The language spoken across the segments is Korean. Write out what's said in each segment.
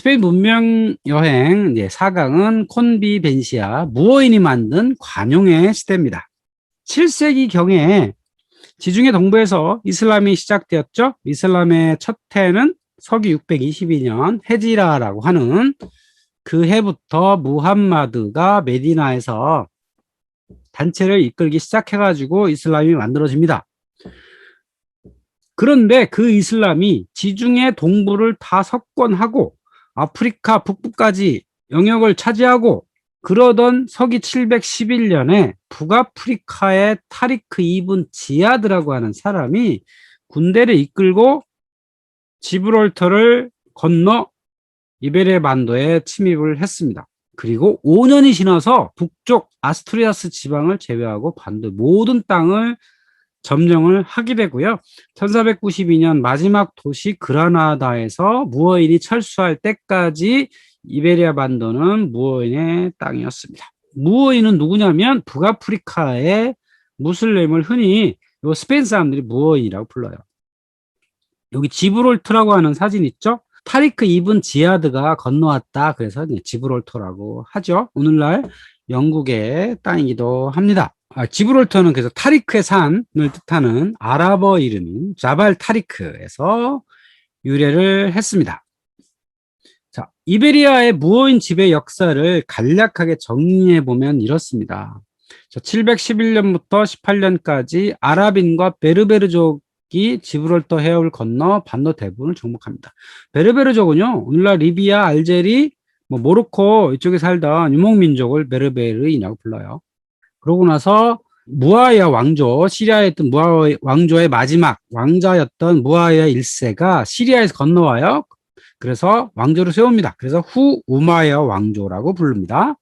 스페인 문명 여행 이제 4강은 콘비벤시아 무어인이 만든 관용의 시대입니다. 7세기경에 지중해 동부에서 이슬람이 시작되었죠. 이슬람의 첫 해는 서기 622년 헤지라라고 하는 그 해부터 무함마드가 메디나에서 단체를 이끌기 시작해가지고 이슬람이 만들어집니다. 그런데 그 이슬람이 지중해 동부를 다 석권하고 아프리카 북부까지 영역을 차지하고 그러던 서기 711년에 북아프리카의 타리크 이븐 지야드라고 하는 사람이 군대를 이끌고 지브롤터를 건너 이베리아 반도에 침입을 했습니다. 그리고 5년이 지나서 북쪽 아스투리아스 지방을 제외하고 반도 모든 땅을 점령을 하게 되고요. 1492년 마지막 도시 그라나다에서 무어인이 철수할 때까지 이베리아 반도는 무어인의 땅이었습니다. 무어인은 누구냐면 북아프리카의 무슬림을 흔히 스페인 사람들이 무어인이라고 불러요. 여기 지브롤터라고 하는 사진 있죠? 타리크 이븐 지야드가 건너왔다. 그래서 지브롤터라고 하죠. 오늘날 영국의 땅이기도 합니다. 지브롤터는 그래서 타리크의 산을 뜻하는 아랍어 이름인 자발 타리크에서 유래를 했습니다. 자, 이베리아의 무어인 지배 역사를 간략하게 정리해 보면 이렇습니다. 711년부터 18년까지 아랍인과 베르베르족이 지브롤터 해협을 건너 반도 대부분을 정복합니다. 베르베르족은요, 오늘날 리비아, 알제리, 모로코 이쪽에 살던 유목민족을 베르베르인이라고 불러요. 그러고 나서 무아야 왕조, 시리아에 있던 무아야 왕조의 마지막 왕자였던 무아야 1세가 시리아에서 건너와요. 그래서 왕조를 세웁니다. 그래서 후 우마야 왕조라고 부릅니다.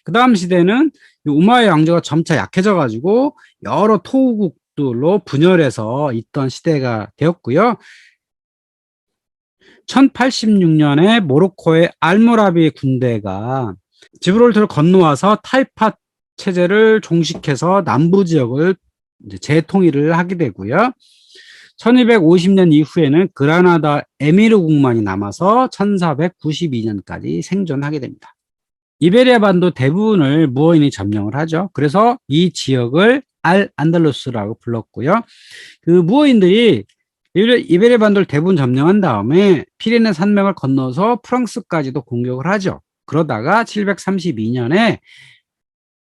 그 다음 시대는 우마야 왕조가 점차 약해져 가지고 여러 토우국들로 분열해서 있던 시대가 되었고요. 1086년에 모로코의 알모라비 군대가 지브롤터를 건너와서 타이파 체제를 종식해서 남부 지역을 재통일을 하게 되고요. 1250년 이후에는 그라나다 에미르국만이 남아서 1492년까지 생존하게 됩니다. 이베리아 반도 대부분을 무어인이 점령을 하죠. 그래서 이 지역을 알 안달루스라고 불렀고요. 그 무어인들이 이베리아 반도를 대부분 점령한 다음에 피레네 산맥을 건너서 프랑스까지도 공격을 하죠. 그러다가 732년에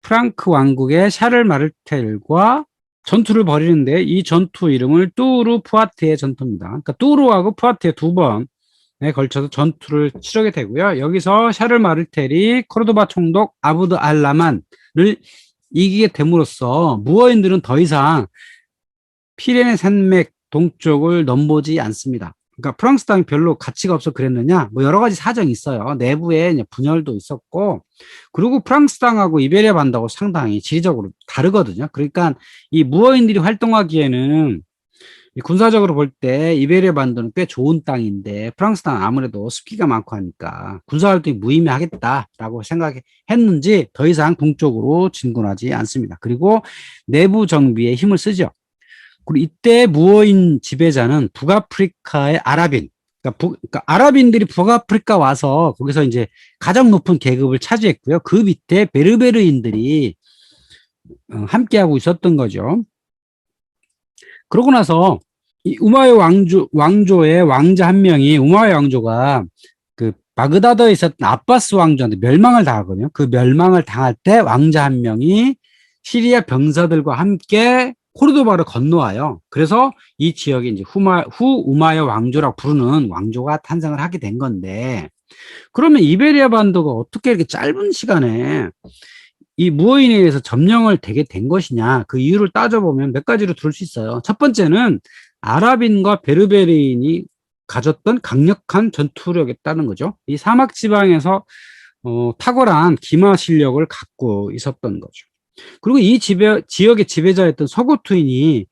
프랑크 왕국의 샤를 마르텔과 전투를 벌이는데 이 전투 이름을 뚜르 푸아티의 전투입니다. 그러니까 뚜르하고 푸아티의 두 번에 걸쳐서 전투를 치르게 되고요. 여기서 샤를 마르텔이 코르도바 총독 아부드 알라만을 이기게 됨으로써 무어인들은 더 이상 피레네 산맥 동쪽을 넘보지 않습니다. 그러니까 프랑스 땅이 별로 가치가 없어 그랬느냐? 여러 가지 사정이 있어요. 내부에 분열도 있었고, 그리고 프랑스 땅하고 이베리아 반도하고 상당히 지리적으로 다르거든요. 그러니까 이 무어인들이 활동하기에는 군사적으로 볼 때 이베리아 반도는 꽤 좋은 땅인데 프랑스 땅은 아무래도 습기가 많고 하니까 군사활동이 무의미하겠다라고 생각했는지 더 이상 동쪽으로 진군하지 않습니다. 그리고 내부 정비에 힘을 쓰죠. 그리고 이때 무어인 지배자는 북아프리카의 아랍인, 그러니까 아랍인들이 북아프리카 와서 거기서 이제 가장 높은 계급을 차지했고요. 그 밑에 베르베르인들이 함께하고 있었던 거죠. 그러고 나서 이 우마야 왕조의 왕자 한 명이 우마야 왕조가 그 바그다드에 있었던 아바스 왕조한테 멸망을 당하거든요. 그 멸망을 당할 때 왕자 한 명이 시리아 병사들과 함께 코르도바를 건너와요. 그래서 이 지역이 이제 후 우마야 왕조라고 부르는 왕조가 탄생을 하게 된 건데, 그러면 이베리아 반도가 어떻게 이렇게 짧은 시간에 이 무어인에 의해서 점령을 되게 된 것이냐, 그 이유를 따져보면 몇 가지로 들을 수 있어요. 첫 번째는 아랍인과 베르베르인이 가졌던 강력한 전투력이었다는 거죠. 이 사막 지방에서 탁월한 기마 실력을 갖고 있었던 거죠. 그리고 이 지역의 지배자였던 서구투인이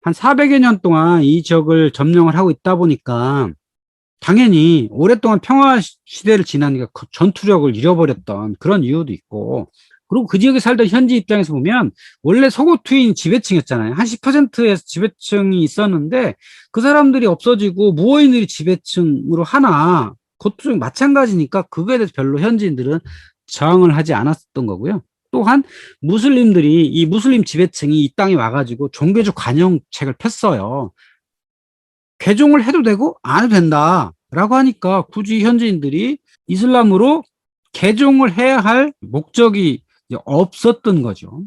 한 400여 년 동안 이 지역을 점령을 하고 있다 보니까 당연히 오랫동안 평화 시대를 지나니까 그 전투력을 잃어버렸던 그런 이유도 있고, 그리고 그 지역에 살던 현지 입장에서 보면 원래 서구투인 지배층이었잖아요. 한 10%의 지배층이 있었는데 그 사람들이 없어지고 무어인들이 지배층으로 하나 그것도 마찬가지니까 그거에 대해서 별로 현지인들은 저항을 하지 않았던 거고요. 또한 무슬림들이 이 무슬림 지배층이 이 땅에 와가지고 종교적 관용책을 폈어요. 개종을 해도 되고 안 해도 된다라고 하니까 굳이 현지인들이 이슬람으로 개종을 해야 할 목적이 없었던 거죠.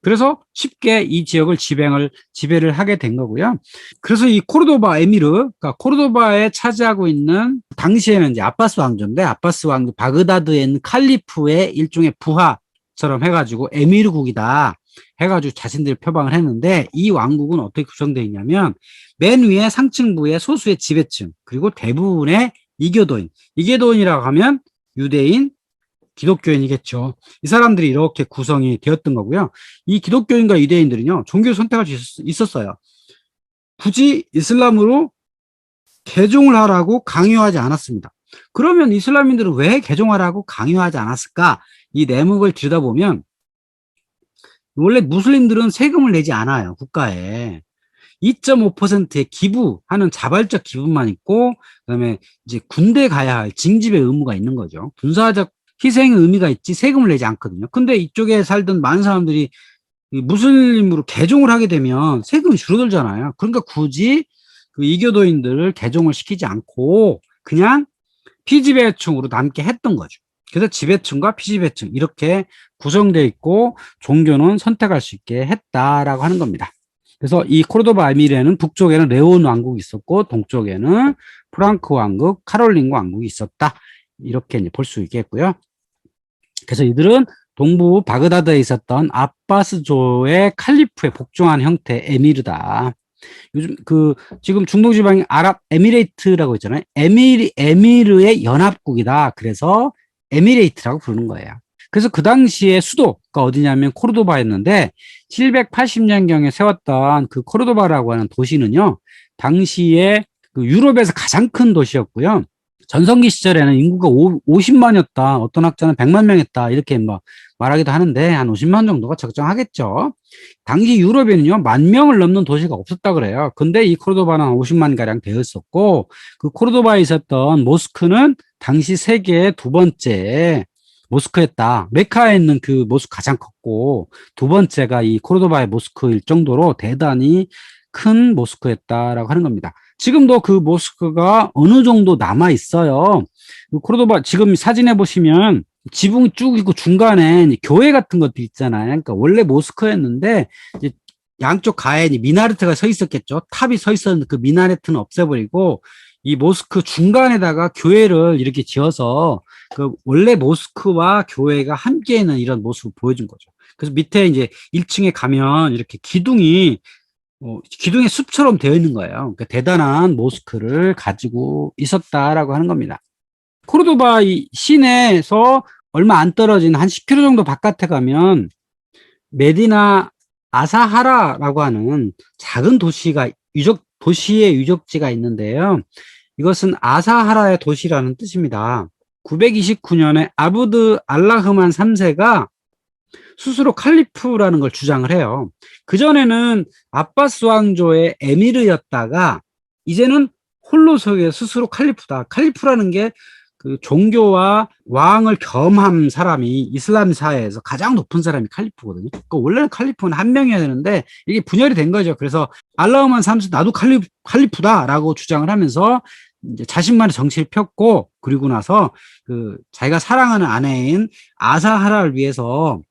그래서 쉽게 이 지역을 지배를 하게 된 거고요. 그래서 이 코르도바 에미르, 그러니까 코르도바에 차지하고 있는 당시에는 이제 아바스 왕조인데 아바스 왕조 바그다드에 있는 칼리프의 일종의 부하처럼 해가지고 에미르국이다 해가지고 자신들이 표방을 했는데 이 왕국은 어떻게 구성되어 있냐면 맨 위에 상층부에 소수의 지배층 그리고 대부분의 이교도인이라고 하면 유대인, 기독교인이겠죠. 이 사람들이 이렇게 구성이 되었던 거고요. 이 기독교인과 유대인들은요, 종교 선택할 수 있었어요. 굳이 이슬람으로 개종을 하라고 강요하지 않았습니다. 그러면 이슬람인들은 왜 개종하라고 강요하지 않았을까? 이 내목을 들여다보면 원래 무슬림들은 세금을 내지 않아요, 국가에. 2.5%의 기부하는 자발적 기부만 있고, 그다음에 이제 군대 가야 할 징집의 의무가 있는 거죠. 군사적 희생의 의미가 있지 세금을 내지 않거든요. 근데 이쪽에 살던 많은 사람들이 무슬림으로 개종을 하게 되면 세금이 줄어들잖아요. 그러니까 굳이 그 이교도인들을 개종을 시키지 않고 그냥 피지배층으로 남게 했던 거죠. 그래서 지배층과 피지배층 이렇게 구성되어 있고 종교는 선택할 수 있게 했다라고 하는 겁니다. 그래서 이 코르도바 에미르에는 북쪽에는 레온 왕국이 있었고 동쪽에는 프랑크 왕국, 카롤링 왕국이 있었다. 이렇게 볼 수 있겠고요. 그래서 이들은 동부 바그다드에 있었던 아바스조의 칼리프에 복종한 형태의 에미르다. 요즘 지금 중동 지방이 아랍 에미레이트라고 있잖아요. 에미르의 연합국이다. 그래서 에미레이트라고 부르는 거예요. 그래서 그 당시에 수도가 어디냐면 코르도바였는데 780년경에 세웠던 그 코르도바라고 하는 도시는요. 당시에 그 유럽에서 가장 큰 도시였고요. 전성기 시절에는 인구가 50만이었다. 어떤 학자는 100만 명이었다. 이렇게 말하기도 하는데 한 50만 정도가 적정하겠죠. 당시 유럽에는요. 10,000명을 넘는 도시가 없었다 그래요. 근데 이 코르도바는 50만 가량 되어 있었고 그 코르도바에 있었던 모스크는 당시 세계의 두 번째 모스크였다. 메카에 있는 그 모스크 가장 컸고 두 번째가 이 코르도바의 모스크일 정도로 대단히 큰 모스크였다라고 하는 겁니다. 지금도 그 모스크가 어느 정도 남아 있어요. 그 코르도바 지금 사진에 보시면 지붕이 쭉 있고 중간에 교회 같은 것도 있잖아요. 그러니까 원래 모스크였는데 이제 양쪽 가에 미나레트가 서 있었겠죠. 탑이 서 있었는데 그 미나레트는 없애버리고 이 모스크 중간에다가 교회를 이렇게 지어서 그 원래 모스크와 교회가 함께 있는 이런 모습을 보여준 거죠. 그래서 밑에 이제 1층에 가면 이렇게 기둥의 숲처럼 되어 있는 거예요. 그러니까 대단한 모스크를 가지고 있었다라고 하는 겁니다. 코르도바 이 시내에서 얼마 안 떨어진 한 10km 정도 바깥에 가면 메디나 아사하라라고 하는 작은 도시의 유적지가 있는데요. 이것은 아사하라의 도시라는 뜻입니다. 929년에 아브드 알라흐만 3세가 스스로 칼리프라는 걸 주장을 해요. 그전에는 아바스 왕조의 에미르였다가 이제는 홀로 서게 스스로 칼리프다. 칼리프라는 게 그 종교와 왕을 겸한 사람이 이슬람 사회에서 가장 높은 사람이 칼리프거든요. 그러니까 원래는 칼리프는 한 명이어야 되는데 이게 분열이 된 거죠. 그래서 알라흐만 3세 나도 칼리프다라고 주장을 하면서 이제 자신만의 정치를 폈고 그리고 나서 그 자기가 사랑하는 아내인 아사하라를 위해서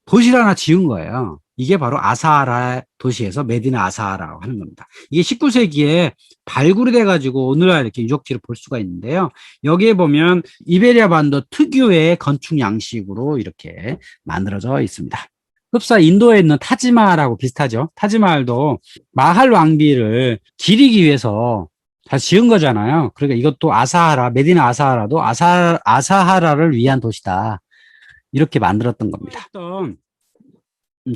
도시를 하나 지은 거예요. 이게 바로 아사하라 도시에서 메디나 아사하라고 하는 겁니다. 이게 19세기에 발굴이 돼가지고 오늘날 이렇게 유적지를 볼 수가 있는데요. 여기에 보면 이베리아 반도 특유의 건축 양식으로 이렇게 만들어져 있습니다. 흡사 인도에 있는 타지마할하고 비슷하죠. 타지마할도 마할 왕비를 기리기 위해서 다 지은 거잖아요. 그러니까 이것도 메디나 아사하라도 아사하라를 위한 도시다. 이렇게 만들었던 겁니다.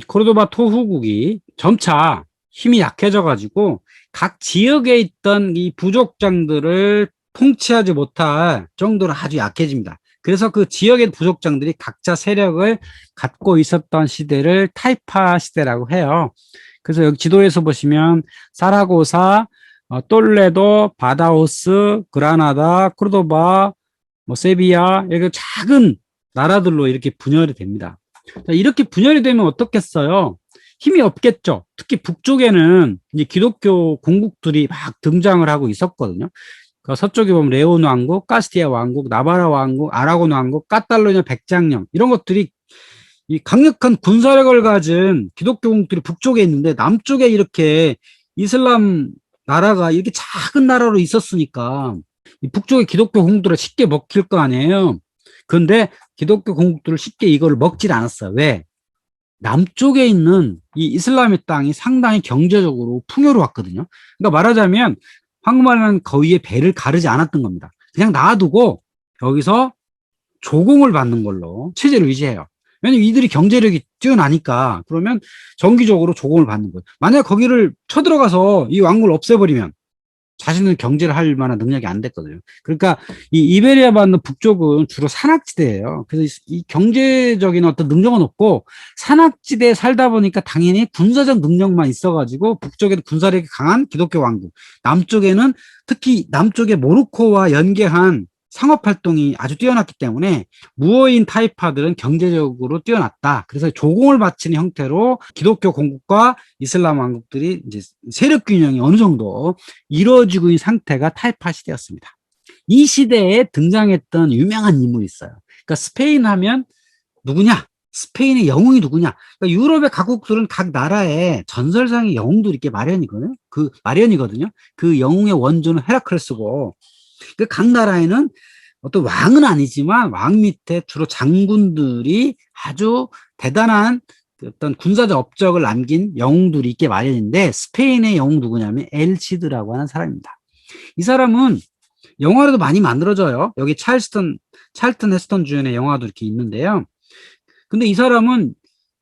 코르도바 토후국이 점차 힘이 약해져가지고 각 지역에 있던 이 부족장들을 통치하지 못할 정도로 아주 약해집니다. 그래서 그 지역의 부족장들이 각자 세력을 갖고 있었던 시대를 타이파 시대라고 해요. 그래서 여기 지도에서 보시면 사라고사, 똘레도, 바다오스, 그라나다, 코르도바, 뭐 세비야 이렇게 작은 나라들로 이렇게 분열이 됩니다. 자, 이렇게 분열이 되면 어떻겠어요? 힘이 없겠죠. 특히 북쪽에는 이제 기독교 공국들이 막 등장을 하고 있었거든요. 그 서쪽에 보면 레온 왕국, 카스티아 왕국, 나바라 왕국, 아라곤 왕국, 카탈루냐 백장령 이런 것들이 이 강력한 군사력을 가진 기독교 공국들이 북쪽에 있는데 남쪽에 이렇게 이슬람 나라가 이렇게 작은 나라로 있었으니까 이 북쪽의 기독교 공국들을 쉽게 먹힐 거 아니에요. 그런데 기독교 공국들을 쉽게 이걸 먹질 않았어요. 왜? 남쪽에 있는 이 이슬람의 땅이 상당히 경제적으로 풍요로웠거든요. 그러니까 말하자면 황금알라는 거위에 배를 가르지 않았던 겁니다. 그냥 놔두고 여기서 조공을 받는 걸로 체제를 유지해요. 왜냐면 이들이 경제력이 뛰어나니까 그러면 정기적으로 조공을 받는 거예요. 만약 거기를 쳐들어가서 이 왕국을 없애버리면 자신은 경제를 할 만한 능력이 안 됐거든요. 그러니까 이 이베리아 반도 북쪽은 주로 산악지대예요. 그래서 이 경제적인 어떤 능력은 없고 산악지대에 살다 보니까 당연히 군사적 능력만 있어가지고 북쪽에는 군사력이 강한 기독교 왕국, 남쪽에는 특히 남쪽의 모로코와 연계한 상업 활동이 아주 뛰어났기 때문에 무어인 타이파들은 경제적으로 뛰어났다. 그래서 조공을 바치는 형태로 기독교 공국과 이슬람 왕국들이 이제 세력 균형이 어느 정도 이루어지고 있는 상태가 타이파 시대였습니다. 이 시대에 등장했던 유명한 인물이 있어요. 그러니까 스페인 하면 누구냐? 스페인의 영웅이 누구냐? 그러니까 유럽의 각국들은 각 나라에 전설상의 영웅들이 있게 마련이거든요. 그 영웅의 원조는 헤라클레스고 그 각 나라에는 어떤 왕은 아니지만 왕 밑에 주로 장군들이 아주 대단한 어떤 군사적 업적을 남긴 영웅들이 있게 마련인데 스페인의 영웅 누구냐면 엘시드라고 하는 사람입니다. 이 사람은 영화로도 많이 만들어져요. 여기 찰튼 헤스턴 주연의 영화도 이렇게 있는데요. 근데 이 사람은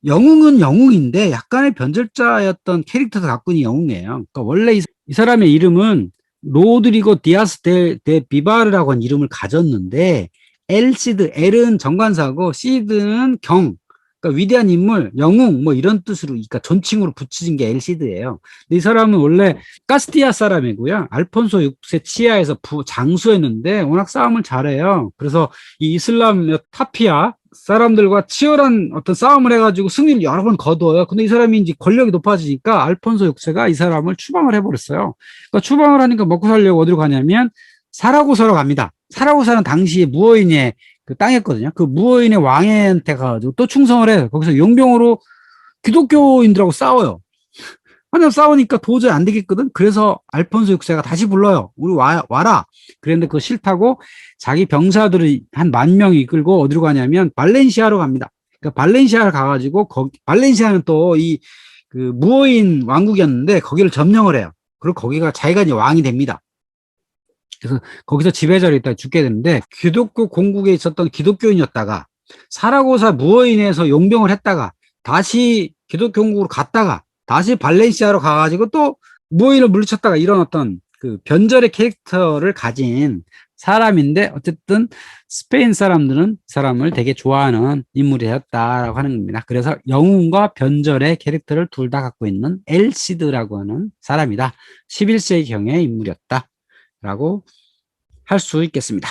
영웅은 영웅인데 약간의 변절자였던 캐릭터도 갖고 있는 영웅이에요. 그러니까 원래 이 사람의 이름은 로드리고 디아스 데 비바르라고 하는 이름을 가졌는데 엘시드, L은 정관사고 시드는 경, 그러니까 위대한 인물, 영웅 뭐 이런 뜻으로 그러니까 존칭으로 붙여진 게 엘시드예요. 근데 이 사람은 원래 카스티아 사람이고요. 알폰소 6세 치하에서 장수했는데 워낙 싸움을 잘해요. 그래서 이 이슬람 타피아 사람들과 치열한 어떤 싸움을 해가지고 승리를 여러 번 거둬요. 근데 이 사람이 이제 권력이 높아지니까 알폰소 6세가 이 사람을 추방을 해버렸어요. 그러니까 추방을 하니까 먹고 살려고 어디로 가냐면 사라고사로 갑니다. 사라고사는 당시에 무어인의 그 땅이었거든요. 그 무어인의 왕한테 가가지고 또 충성을 해요. 거기서 용병으로 기독교인들하고 싸워요. 하나 싸우니까 도저히 안 되겠거든. 그래서 알폰소 6세가 다시 불러요. 우리 와라. 그랬는데 그거 싫다고 자기 병사들을 한 10,000명 이끌고 어디로 가냐면 발렌시아로 갑니다. 그러니까 발렌시아를 가가지고 발렌시아는 또 이 그 무어인 왕국이었는데 거기를 점령을 해요. 그리고 거기가 자기가 이제 왕이 됩니다. 그래서 거기서 지배자로 있다가 죽게 되는데 기독교 공국에 있었던 기독교인이었다가 사라고사 무어인에서 용병을 했다가 다시 기독교 공국으로 갔다가 다시 발렌시아로 가가지고 또 무어인을 물리쳤다가 이런 어떤 그 변절의 캐릭터를 가진 사람인데 어쨌든 스페인 사람들은 이 사람을 되게 좋아하는 인물이었다라고 하는 겁니다. 그래서 영웅과 변절의 캐릭터를 둘 다 갖고 있는 엘시드라고 하는 사람이다. 11세기경의 인물이었다라고 할 수 있겠습니다.